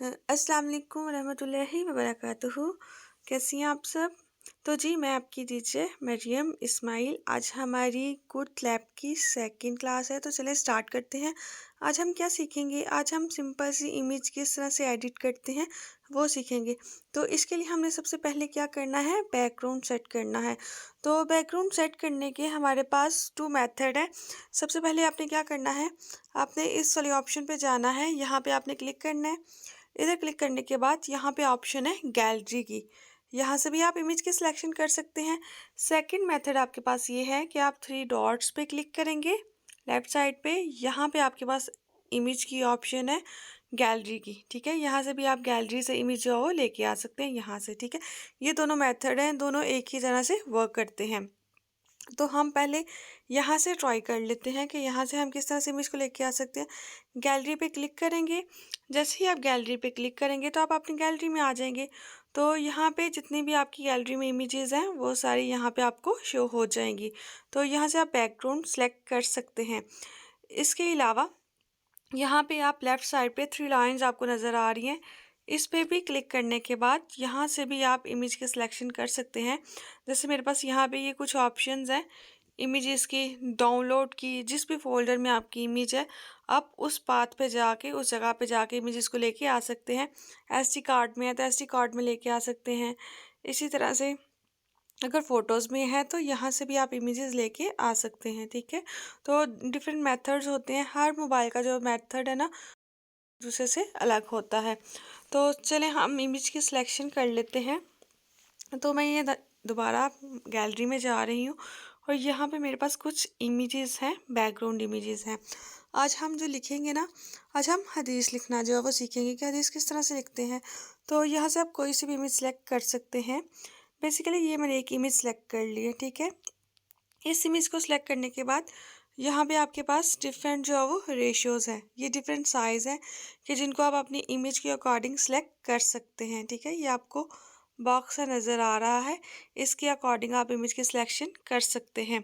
अस्सलाम वालेकुम रहमतुल्लाहि व बरकातुहू। कैसी हैं आप सब? तो जी मैं आपकी टीचर मरियम इस्माइल। आज हमारी कुड लैब की सेकंड क्लास है, तो चलिए स्टार्ट करते हैं। आज हम क्या सीखेंगे? आज हम सिंपल सी इमेज किस तरह से एडिट करते हैं वो सीखेंगे। तो इसके लिए हमने सबसे पहले क्या करना है, बैकग्राउंड सेट करना है। तो बैकग्राउंड सेट करने के हमारे पास 2 मेथड है। सबसे पहले आपने क्या करना है, आपने इस वाले ऑप्शन पे जाना है, यहाँ पे आपने क्लिक करना है। इधर क्लिक करने के बाद यहाँ पे ऑप्शन है गैलरी की, यहाँ से भी आप इमेज की सिलेक्शन कर सकते हैं। सेकंड मेथड आपके पास ये है कि आप 3 डॉट्स पे क्लिक करेंगे लेफ्ट साइड पे, यहाँ पे आपके पास इमेज की ऑप्शन है गैलरी की, ठीक है। यहाँ से भी आप गैलरी से इमेज जो हो लेके आ सकते हैं यहाँ से, ठीक है। ये दोनों मेथड हैं, दोनों एक ही तरह से वर्क करते हैं। तो हम पहले यहाँ से ट्राई कर लेते हैं कि यहाँ से हम किस तरह से इमेज को लेके आ सकते हैं। गैलरी पे क्लिक करेंगे, जैसे ही आप गैलरी पे क्लिक करेंगे तो आप अपनी गैलरी में आ जाएंगे। तो यहाँ पे जितनी भी आपकी गैलरी में इमेजेस हैं वो सारी यहाँ पे आपको शो हो जाएंगी। तो यहाँ से आप बैकग्राउंड सेलेक्ट कर सकते हैं। इसके अलावा यहाँ पे आप लेफ़्ट साइड पे 3 लाइंस आपको नज़र आ रही हैं, इस पे भी क्लिक करने के बाद यहाँ से भी आप इमेज की सिलेक्शन कर सकते हैं। जैसे मेरे पास यहाँ पे ये कुछ ऑप्शंस हैं इमेजेस की, डाउनलोड की, जिस भी फोल्डर में आपकी इमेज है आप उस पाथ पे जाके, उस जगह पे जाके इमेजेस को लेके आ सकते हैं। एसडी कार्ड में है तो एसडी कार्ड में लेके आ सकते हैं। इसी तरह से अगर फ़ोटोज़ में है तो यहाँ से भी आप इमेजेस लेके आ सकते हैं, ठीक है। तो डिफरेंट मेथड्स होते हैं, हर मोबाइल का जो मेथड है ना दूसरे से अलग होता है। तो चलें हम इमेज की सिलेक्शन कर लेते हैं। तो मैं ये दोबारा गैलरी में जा रही हूँ और यहाँ पे मेरे पास कुछ इमेजेस हैं, बैकग्राउंड इमेजेस हैं। आज हम जो लिखेंगे ना, आज हम हदीस लिखना जो है वो सीखेंगे कि हदीस किस तरह से लिखते हैं। तो यहाँ से आप कोई सी भी इमेज सेलेक्ट कर सकते हैं। बेसिकली ये मैंने एक इमेज सेलेक्ट कर ली है, ठीक है। इस इमेज को सिलेक्ट करने के बाद यहाँ पे आपके पास डिफरेंट जो है वो रेशियोज़ हैं, ये डिफरेंट साइज़ हैं कि जिनको आप अपनी इमेज के अकॉर्डिंग सेलेक्ट कर सकते हैं, ठीक है। ये आपको बॉक्स सा नज़र आ रहा है, इसके अकॉर्डिंग आप इमेज की सिलेक्शन कर सकते हैं।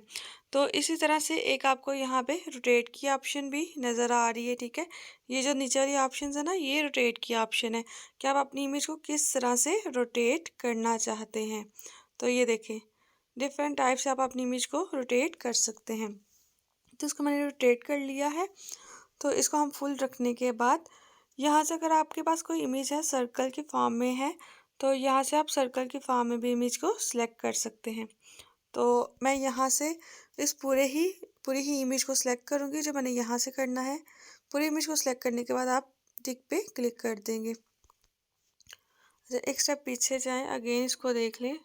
तो इसी तरह से एक आपको यहाँ पे रोटेट की ऑप्शन भी नज़र आ रही है, ठीक है। ये जो नीचे वाली ऑप्शन है ना, ये रोटेट की ऑप्शन है कि आप अपनी इमेज को किस तरह से रोटेट करना चाहते हैं। तो ये देखें, डिफरेंट टाइप से आप अपनी इमेज को रोटेट कर सकते हैं। तो इसको मैंने रोटेट कर लिया है। तो इसको हम फुल रखने के बाद यहाँ से अगर आपके पास कोई इमेज है सर्कल के फॉर्म में है तो यहाँ से आप सर्कल के फॉर्म में भी इमेज को सिलेक्ट कर सकते हैं। तो मैं यहाँ से इस पूरी ही इमेज को सिलेक्ट करूँगी जो मैंने यहाँ से करना है। पूरी इमेज को सिलेक्ट करने के बाद आप टिक पे क्लिक कर देंगे। एक स्टेप पीछे जाएं, अगेन इसको देख लें,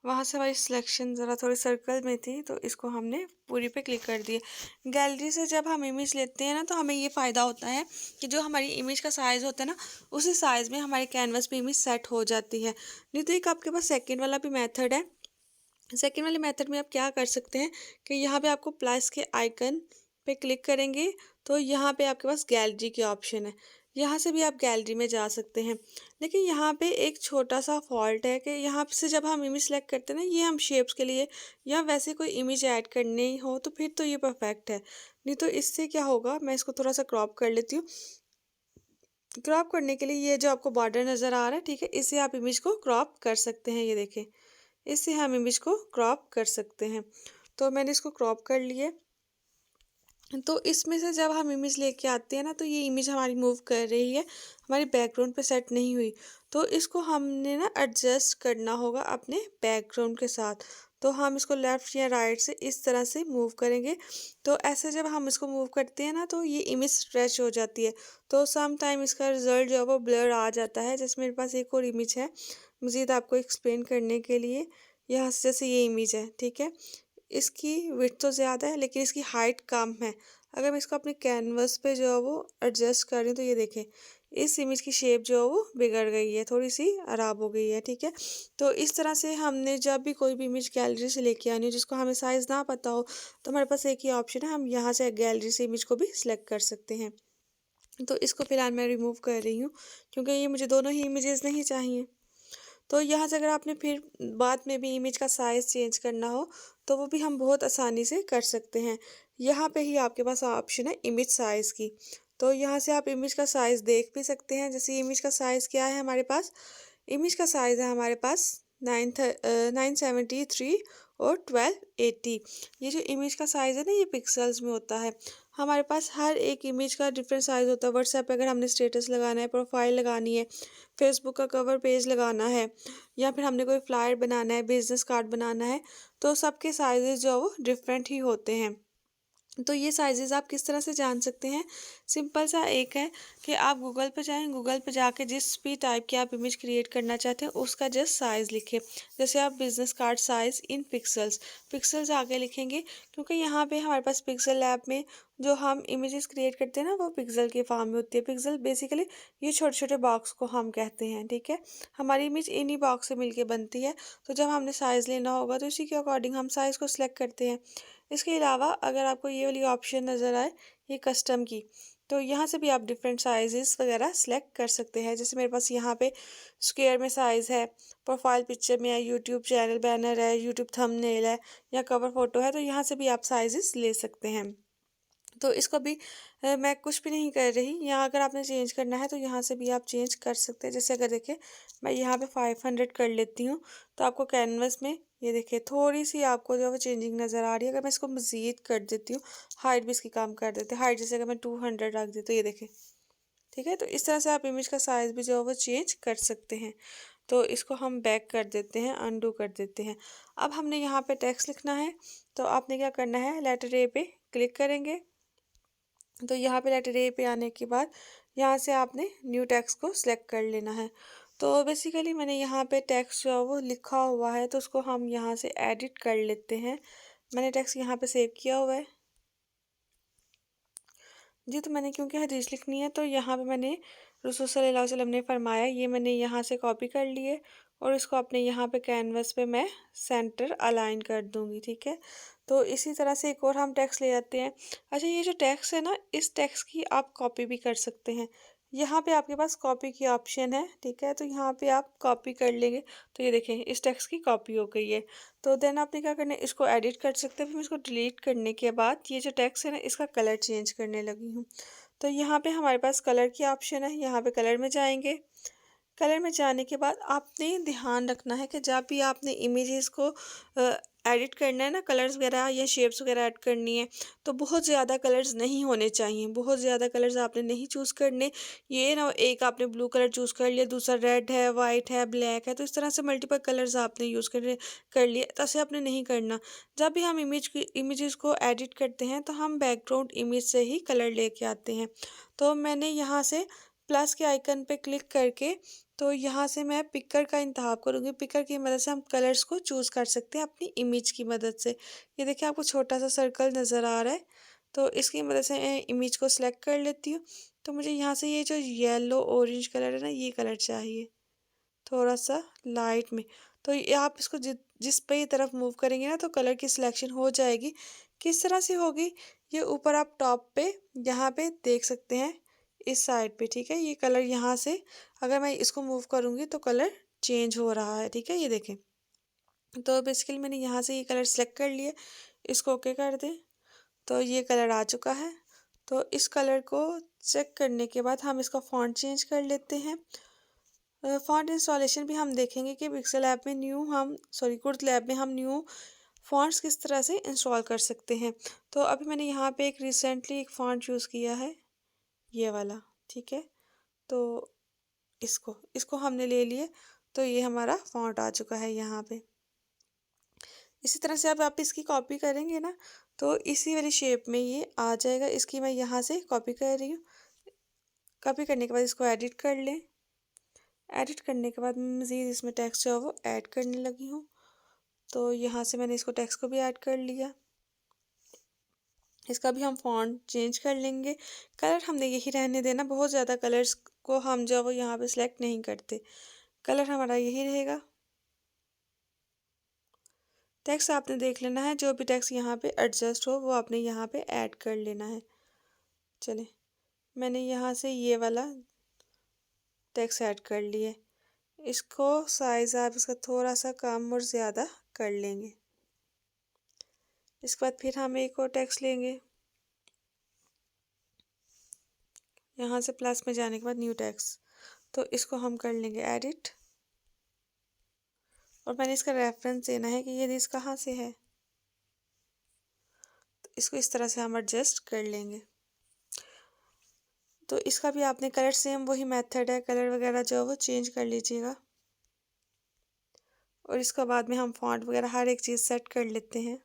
वहाँ से हमारी सिलेक्शन ज़रा थोड़ी सर्कल में थी तो इसको हमने पूरी पे क्लिक कर दिया। गैलरी से जब हम इमेज लेते हैं ना तो हमें ये फ़ायदा होता है कि जो हमारी इमेज का साइज़ होता है ना उसी साइज़ में हमारे कैनवस पे इमेज सेट हो जाती है। नहीं तो एक आपके पास सेकंड वाला भी मेथड है। सेकंड वाले मेथड में आप क्या कर सकते हैं कि यहाँ पे आपको प्लस के आइकन पे क्लिक करेंगे तो यहाँ पे आपके पास गैलरी की ऑप्शन है, यहाँ से भी आप गैलरी में जा सकते हैं। लेकिन यहाँ पे एक छोटा सा फॉल्ट है कि यहाँ से जब हम इमेज सेलेक्ट करते हैं ना, ये हम शेप्स के लिए या वैसे कोई इमेज ऐड करनी हो तो फिर तो ये परफेक्ट है। नहीं तो इससे क्या होगा, मैं इसको थोड़ा सा क्रॉप कर लेती हूँ। क्रॉप करने के लिए ये जो आपको बॉर्डर नज़र आ रहा है, ठीक है, इससे आप इमेज को क्रॉप कर सकते हैं। ये देखें, इससे हम इमेज को क्रॉप कर सकते हैं। तो मैंने इसको क्रॉप कर लिए। तो इसमें से जब हम इमेज लेके आते हैं ना तो ये इमेज हमारी मूव कर रही है, हमारी बैकग्राउंड पे सेट नहीं हुई। तो इसको हमने ना एडजस्ट करना होगा अपने बैकग्राउंड के साथ। तो हम इसको लेफ़्ट या राइट से इस तरह से मूव करेंगे। तो ऐसे जब हम इसको मूव करते हैं ना तो ये इमेज स्ट्रेच हो जाती है। तो सम टाइम इसका रिज़ल्ट जो है वो ब्लर आ जाता है। जैसे मेरे पास एक और इमेज है मज़ीद आपको एक्सप्लेन करने के लिए। यहाँ से जैसे ये इमेज है, ठीक है, इसकी विड्थ तो ज़्यादा है लेकिन इसकी हाइट कम है। अगर मैं इसको अपने कैनवस पे जो है वो एडजस्ट कर रही हूँ तो ये देखें, इस इमेज की शेप जो है वो बिगड़ गई है, थोड़ी सी ख़राब हो गई है, ठीक है। तो इस तरह से हमने जब भी कोई भी इमेज गैलरी से लेके आनी हो जिसको हमें साइज़ ना पता हो तो हमारे पास एक ही ऑप्शन है, हम यहाँ से गैलरी से इमेज को भी सिलेक्ट कर सकते हैं। तो इसको फ़िलहाल मैं रिमूव कर रही हूँ क्योंकि ये मुझे दोनों ही इमेजेस नहीं चाहिए। तो यहाँ से अगर आपने फिर बाद में भी इमेज का साइज़ चेंज करना हो तो वो भी हम बहुत आसानी से कर सकते हैं। यहाँ पे ही आपके पास ऑप्शन है इमेज साइज़ की। तो यहाँ से आप इमेज का साइज़ देख भी सकते हैं। जैसे इमेज का साइज़ क्या है हमारे पास, इमेज का साइज़ है हमारे पास 973 और 1280। ये जो इमेज का साइज़ है ना, ये पिक्सल्स में होता है। हमारे पास हर एक इमेज का डिफरेंट साइज़ होता है। व्हाट्सएप पे अगर हमने स्टेटस लगाना है, प्रोफाइल लगानी है, फेसबुक का कवर पेज लगाना है, या फिर हमने कोई फ्लायर बनाना है, बिजनेस कार्ड बनाना है, तो सबके साइजेस जो है वो डिफरेंट ही होते हैं। तो ये साइजेस आप किस तरह से जान सकते हैं? सिंपल सा एक है कि आप गूगल पे जाएं, गूगल पे जाके जिस भी टाइप की आप इमेज क्रिएट करना चाहते हैं उसका जस्ट साइज़ लिखें। जैसे आप बिजनेस कार्ड साइज़ इन पिक्सल्स, पिक्सल्स आगे लिखेंगे, क्योंकि यहाँ पे हमारे पास पिक्सल लैब में जो हम इमेजेस क्रिएट करते हैं ना, वो पिक्सल के फॉर्म में होती है। पिक्सल बेसिकली ये छोटे छोटे बॉक्स को हम कहते हैं, ठीक है। हमारी इमेज इन्हीं बॉक्स से मिलके बनती है। तो जब हमने साइज़ लेना होगा तो इसी के अकॉर्डिंग हम साइज़ को सिलेक्ट करते हैं। इसके अलावा अगर आपको ये वाली ऑप्शन नज़र आए, ये कस्टम की, तो यहाँ से भी आप डिफरेंट साइजेस वगैरह सेलेक्ट कर सकते हैं। जैसे मेरे पास यहाँ पे स्क्वायर में साइज़ है, प्रोफाइल पिक्चर में है, यूट्यूब चैनल बैनर है, यूट्यूब थंबनेल है, या कवर फोटो है, तो यहाँ से भी आप साइजेस ले सकते हैं। तो इसको भी मैं कुछ भी नहीं कर रही, यहाँ अगर आपने चेंज करना है तो यहाँ से भी आप चेंज कर सकते हैं। जैसे अगर देखें, मैं यहाँ पे 500 कर लेती हूँ, तो आपको कैनवस में ये देखिए थोड़ी सी आपको जो है वो चेंजिंग नज़र आ रही है। अगर मैं इसको मज़ीद कर देती हूँ, हाइट भी इसकी कम कर देती हूँ, हाइट जैसे अगर मैं 200 रख दी तो ये देखें, ठीक है। तो इस तरह से आप इमेज का साइज़ भी जो है वो चेंज कर सकते हैं। तो इसको हम बैक कर देते हैं, अनडू कर देते हैं। अब हमने यहाँ पे टेक्स्ट लिखना है, तो आपने क्या करना है, लेटर ए पे क्लिक करेंगे। तो यहाँ पे लेटर ए पे आने के बाद यहाँ से आपने न्यू टेक्स्ट को सिलेक्ट कर लेना है। तो बेसिकली मैंने यहाँ पे टेक्स्ट जो है वो लिखा हुआ है, तो उसको हम यहाँ से एडिट कर लेते हैं। मैंने टेक्स्ट यहाँ पे सेव किया हुआ है जी। तो मैंने क्योंकि हदीस लिखनी है, तो यहाँ पे मैंने रसूल सल्लल्लाहु अलैहि वसल्लम ने फरमाया, ये मैंने यहाँ से कॉपी कर लिए और इसको अपने यहाँ पे कैनवस पे मैं सेंटर अलाइन कर दूँगी, ठीक है। तो इसी तरह से एक और हम टेक्स्ट ले आते हैं। अच्छा, ये जो टेक्स्ट है ना, इस टेक्स्ट की आप कॉपी भी कर सकते हैं। यहाँ पे आपके पास कॉपी की ऑप्शन है, ठीक है। तो यहाँ पे आप कॉपी कर लेंगे, तो ये देखें इस टेक्स्ट की कॉपी हो गई है। तो देन आपने क्या करना है, इसको एडिट कर सकते हैं। फिर इसको डिलीट करने के बाद ये जो टेक्स्ट है ना, इसका कलर चेंज करने लगी हूँ। तो यहाँ पे हमारे पास कलर की ऑप्शन है, यहाँ पे कलर में जाएंगे। कलर में जाने के बाद आपने ध्यान रखना है कि जब भी आपने इमेजेस को एडिट करना है ना, कलर्स वगैरह या शेप्स वगैरह ऐड करनी है, तो बहुत ज़्यादा कलर्स नहीं होने चाहिए। बहुत ज़्यादा कलर्स आपने नहीं चूज़ करने। ये ना एक आपने ब्लू कलर चूज़ कर लिया, दूसरा रेड है, वाइट है, ब्लैक है, तो इस तरह से मल्टीपल कलर्स आपने यूज़ कर लिए, तो ऐसे आपने नहीं करना। जब भी हम इमेजेस को एडिट करते हैं, तो हम बैकग्राउंड इमेज से ही कलर लेके आते हैं। तो मैंने यहाँ से प्लस के आइकन पे क्लिक करके, तो यहाँ से मैं पिकर का इंतखाब करूँगी। पिकर की मदद से हम कलर्स को चूज़ कर सकते हैं अपनी इमेज की मदद से। ये देखिए आपको छोटा सा सर्कल नज़र आ रहा है, तो इसकी मदद से मैं इमेज को सिलेक्ट कर लेती हूँ। तो मुझे यहाँ से ये जो येलो ऑरेंज कलर है ना, ये कलर चाहिए थोड़ा सा लाइट में। तो ये आप इसको जिस पे ये तरफ मूव करेंगे ना, तो कलर की सिलेक्शन हो जाएगी। किस तरह से होगी, ये ऊपर आप टॉप पे यहाँ पे देख सकते हैं, इस साइड पे, ठीक है। ये कलर यहाँ से अगर मैं इसको मूव करूँगी तो कलर चेंज हो रहा है, ठीक है, ये देखें। तो बेसिकली मैंने यहाँ से ये कलर सेलेक्ट कर लिए, इसको ओके कर दें, तो ये कलर आ चुका है। तो इस कलर को चेक करने के बाद हम इसका फॉन्ट चेंज कर लेते हैं। फॉन्ट इंस्टॉलेशन भी हम देखेंगे कि पिक्सल ऐप में कुर्त लैब में हम न्यू फॉन्ट्स किस तरह से इंस्टॉल कर सकते हैं। तो अभी मैंने यहाँ पे एक रिसेंटली एक फॉन्ट यूज़ किया है, ये वाला, ठीक है। तो इसको इसको हमने ले लिए, तो ये हमारा फॉन्ट आ चुका है यहाँ पे। इसी तरह से अब आप इसकी कॉपी करेंगे ना, तो इसी वाली शेप में ये आ जाएगा। इसकी मैं यहाँ से कॉपी कर रही हूँ। कॉपी करने के बाद इसको एडिट कर लें। एडिट करने के बाद मैं मज़ीद इसमें टेक्स्ट जो है वो ऐड करने लगी हूँ। तो यहाँ से मैंने इसको टेक्स्ट को भी ऐड कर लिया। इसका भी हम फॉन्ट चेंज कर लेंगे। कलर हमने यही रहने देना, बहुत ज़्यादा कलर्स को हम जो है वो यहाँ पे सिलेक्ट नहीं करते। कलर हमारा यही रहेगा। टेक्स्ट आपने देख लेना है, जो भी टेक्स्ट यहाँ पे एडजस्ट हो वो आपने यहाँ पे ऐड कर लेना है। चले, मैंने यहाँ से ये वाला टेक्स्ट ऐड कर लिए। इसको साइज़ आप इसका थोड़ा सा कम और ज़्यादा कर लेंगे। इसके बाद फिर हम एक और टेक्स्ट लेंगे। यहाँ से प्लस में जाने के बाद न्यू टेक्स्ट, तो इसको हम कर लेंगे एडिट। और मैंने इसका रेफरेंस देना है कि ये दिस कहाँ से है, तो इसको इस तरह से हम एडजस्ट कर लेंगे। तो इसका भी आपने कलर सेम वही मेथड है, कलर वगैरह जो है वो चेंज कर लीजिएगा। और इसका बाद में हम फॉन्ट वगैरह हर एक चीज़ सेट कर लेते हैं।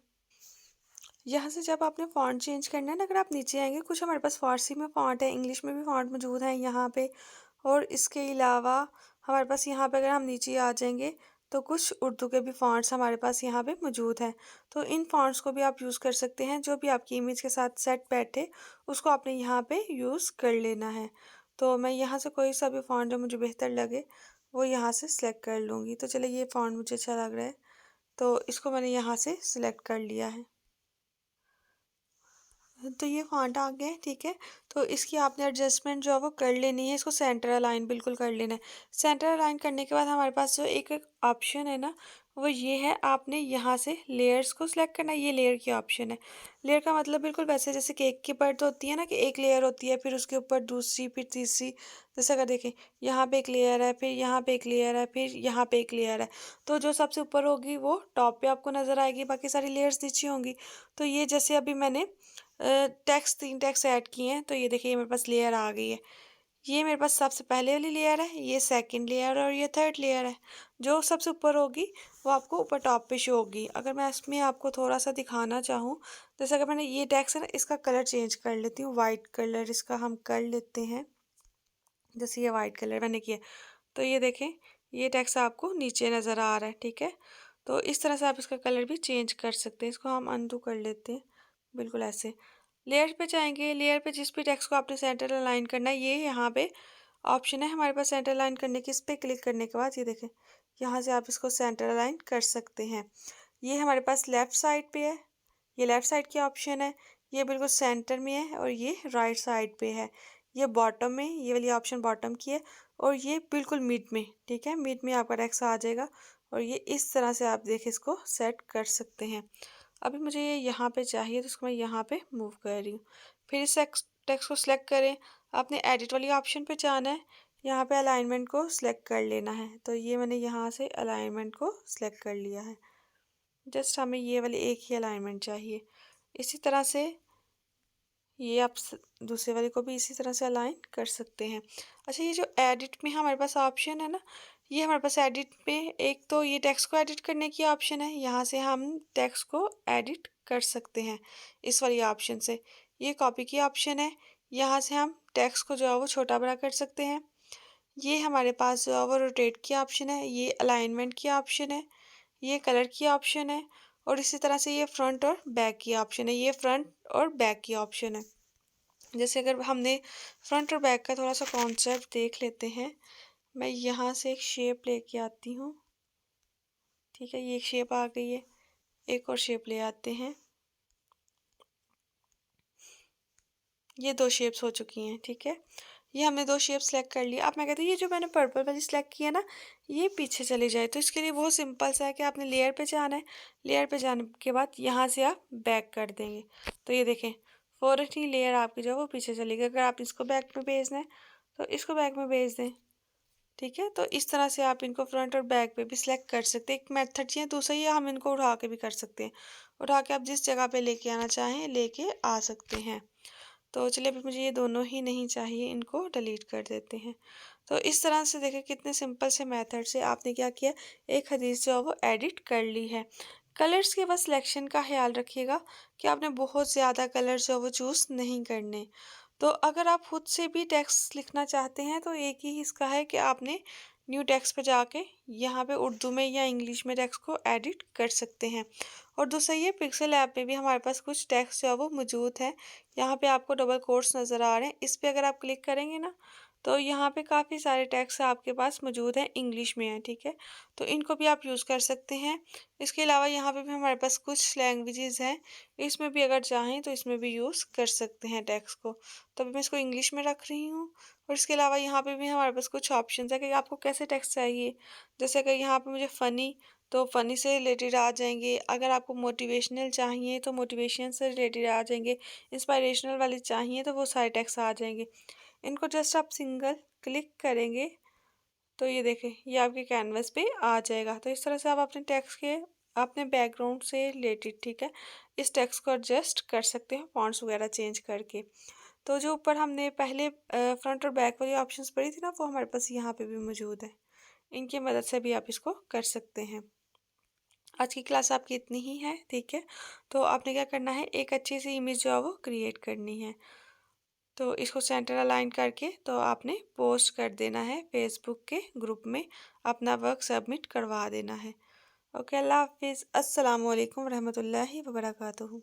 यहाँ से जब आपने फ़ॉन्ट चेंज करना है ना, अगर आप नीचे आएंगे, कुछ हमारे पास फारसी में फ़ॉन्ट है, इंग्लिश में भी फ़ॉन्ट मौजूद है यहाँ पे। और इसके अलावा हमारे पास यहाँ पे अगर हम नीचे आ जाएंगे तो कुछ उर्दू के भी फ़ॉन्ट्स हमारे पास यहाँ पे मौजूद हैं। तो इन फ़ॉन्ट्स को भी आप यूज़ कर सकते हैं, जो भी आपकी इमेज के साथ सेट बैठे उसको आपने यहाँ पे यूज़ कर लेना है। तो मैं यहाँ से कोई सा भी फ़ॉन्ट जो मुझे बेहतर लगे वो यहाँ से सिलेक्ट कर लूँगी। तो चलिए, ये फ़ॉन्ट मुझे अच्छा लग रहा है तो इसको मैंने यहाँ से सिलेक्ट कर लिया है। तो ये फ़ॉन्ट आ गया है, ठीक है। तो इसकी आपने एडजस्टमेंट जो है वो कर लेनी है, इसको सेंटर अलाइन बिल्कुल कर लेना है। सेंटर अलाइन करने के बाद हमारे पास जो एक ऑप्शन है ना, वो ये है, आपने यहाँ से लेयर्स को सिलेक्ट करना है। ये लेयर की ऑप्शन है। लेयर का मतलब बिल्कुल वैसे जैसे केक की परत होती है ना, कि एक लेयर होती है, फिर उसके ऊपर दूसरी, फिर तीसरी। जैसे अगर देखें, यहाँ पे एक लेयर है, फिर यहाँ पे एक लेयर है, फिर यहाँ पे एक लेयर है। तो जो सबसे ऊपर होगी वो टॉप पे आपको नज़र आएगी, बाकी सारी लेयर्स नीचे होंगी। तो ये जैसे अभी मैंने टेक्स्ट 3 टेक्स्ट ऐड किए हैं, तो ये देखिए मेरे पास लेयर आ गई है। ये मेरे पास सबसे पहले वाली लेयर है, ये सेकंड लेयर और ये थर्ड लेयर है। जो सबसे ऊपर होगी वो आपको ऊपर टॉप पे शो होगी। अगर मैं इसमें आपको थोड़ा सा दिखाना चाहूँ, जैसे अगर मैंने ये टेक्स्ट है ना, इसका कलर चेंज कर लेती हूँ, वाइट कलर इसका हम कर लेते हैं। जैसे ये वाइट कलर मैंने किया, तो ये देखें, ये टेक्स्ट आपको नीचे नज़र आ रहा है, ठीक है। तो इस तरह से आप इसका कलर भी चेंज कर सकते हैं। इसको हम अनडू कर लेते हैं, बिल्कुल ऐसे। लेयर पे जाएंगे, लेयर पे जिस भी टेक्स्ट को आपने सेंटर अलाइन करना है, ये यहाँ पे ऑप्शन है हमारे पास सेंटर अलाइन करने की। इस पर क्लिक करने के बाद ये देखें, यहाँ से आप इसको सेंटर अलाइन कर सकते हैं। ये हमारे पास लेफ़्ट साइड पे है, ये लेफ़्ट साइड की ऑप्शन है। ये बिल्कुल सेंटर में है और ये राइट साइड पे है। ये बॉटम में, ये वाली ऑप्शन बॉटम की है। और ये बिल्कुल मिड में, ठीक है, मिड में आपका टेक्स्ट आ जाएगा। और ये इस तरह से आप देखें इसको सेट कर सकते हैं। अभी मुझे ये यहाँ पे चाहिए तो इसको मैं यहाँ पे मूव कर रही हूँ। फिर इस टेक्स्ट को सिलेक्ट करें, आपने एडिट वाली ऑप्शन पे जाना है, यहाँ पे अलाइनमेंट को सिलेक्ट कर लेना है। तो ये मैंने यहाँ से अलाइनमेंट को सिलेक्ट कर लिया है। जस्ट हमें ये वाली एक ही अलाइनमेंट चाहिए। इसी तरह से ये आप दूसरे वाले को भी इसी तरह से अलाइन कर सकते हैं। अच्छा, ये जो एडिट में हमारे पास ऑप्शन है ना, ये हमारे पास एडिट में एक तो ये टेक्स्ट को एडिट करने की ऑप्शन है, यहाँ से हम टेक्स्ट को एडिट कर सकते हैं इस वाली ऑप्शन से। ये कॉपी की ऑप्शन है, यहाँ से हम टेक्स्ट को जो है वो छोटा बड़ा कर सकते हैं। ये हमारे पास जो है वो रोटेट की ऑप्शन है, ये अलाइनमेंट की ऑप्शन है, ये कलर की ऑप्शन है। और इसी तरह से ये फ्रंट और बैक की ऑप्शन है, ये फ्रंट और बैक की ऑप्शन है। जैसे अगर हमने फ्रंट और बैक का थोड़ा सा कॉन्सेप्ट देख लेते हैं, मैं यहाँ से एक शेप लेके आती हूँ, ठीक है। ये एक शेप आ गई है, एक और शेप ले आते हैं। ये दो शेप्स हो चुकी हैं, ठीक है। ये हमने दो शेप सेलेक्ट कर लिया। अब मैं कहती हूँ ये जो मैंने पर्पल वाली सेलेक्ट किया ना, ये पीछे चली जाए, तो इसके लिए बहुत सिंपल सा है कि आपने लेयर पे जाना है। लेयर पे जाने के बाद यहाँ से आप बैक कर देंगे, तो ये देखें फ़ौरन ही लेयर आपकी जो है वो पीछे चली गई। अगर आप इसको बैक में भेजना है तो इसको बैक में भेज दें, ठीक है। तो इस तरह से आप इनको फ्रंट और बैक पे भी सिलेक्ट कर सकते हैं। एक मेथड ये है, दूसरा ये हम इनको उठा के भी कर सकते हैं। उठा के आप जिस जगह पे लेके आना चाहें लेके आ सकते हैं। तो चलिए, अभी मुझे ये दोनों ही नहीं चाहिए, इनको डिलीट कर देते हैं। तो इस तरह से देखें कितने सिंपल से मेथड से आपने क्या किया, एक हदीस जो है वो एडिट कर ली है। कलर्स के बस सिलेक्शन का ख्याल रखिएगा कि आपने बहुत ज़्यादा कलर जो है वो चूज़ नहीं करने। तो अगर आप खुद से भी टेक्स्ट लिखना चाहते हैं तो एक ही इसका है कि आपने न्यू टेक्स्ट पे जाके यहाँ पे उर्दू में या इंग्लिश में टेक्स्ट को एडिट कर सकते हैं। और दूसरा ये पिक्सल ऐप में भी हमारे पास कुछ टेक्स्ट जो है वो मौजूद है। यहाँ पे आपको डबल कोट्स नज़र आ रहे हैं, इस पे अगर आप क्लिक करेंगे ना, तो यहाँ पे काफ़ी सारे टेक्स्ट आपके पास मौजूद हैं, इंग्लिश में है, ठीक है। तो इनको भी आप यूज़ कर सकते हैं। इसके अलावा यहाँ पे भी हमारे पास कुछ लैंग्वेजेस हैं, इसमें भी अगर चाहें तो इसमें भी यूज़ कर सकते हैं टेक्स्ट को। तो अभी मैं इसको इंग्लिश में रख रही हूँ। और इसके अलावा यहाँ पे भी हमारे पास कुछ ऑप्शंस है कि आपको कैसे टेक्स्ट चाहिए। जैसे अगर यहाँ पे मुझे फ़नी, तो फ़नी से रिलेटेड आ जाएंगे। अगर आपको मोटिवेशनल चाहिए तो मोटिवेशन से रिलेटेड आ जाएंगे। इंस्पायरेशनल वाले चाहिए तो वो सारे टेक्स्ट आ जाएंगे। इनको जस्ट आप सिंगल क्लिक करेंगे तो ये देखें, ये आपके कैनवस पे आ जाएगा। तो इस तरह से आप अपने टेक्स्ट के अपने बैकग्राउंड से रिलेटेड, ठीक है, इस टेक्स्ट को एडजस्ट कर सकते हैं फॉन्ट्स वगैरह चेंज करके। तो जो ऊपर हमने पहले फ्रंट और बैक वाली ऑप्शंस पढ़ी थी ना, वो हमारे पास यहाँ पे भी मौजूद है। इनकी मदद से भी आप इसको कर सकते हैं। आज की क्लास आपकी इतनी ही है, ठीक है। तो आपने क्या करना है, एक अच्छी सी इमेज जो है वो क्रिएट करनी है। तो इसको सेंटर अलाइन करके तो आपने पोस्ट कर देना है फेसबुक के ग्रुप में, अपना वर्क सबमिट करवा देना है। ओके, अल्लाह हाफिज़, अस्सलाम वालेकुम रहमतुल्लाहि व बरकातुहू।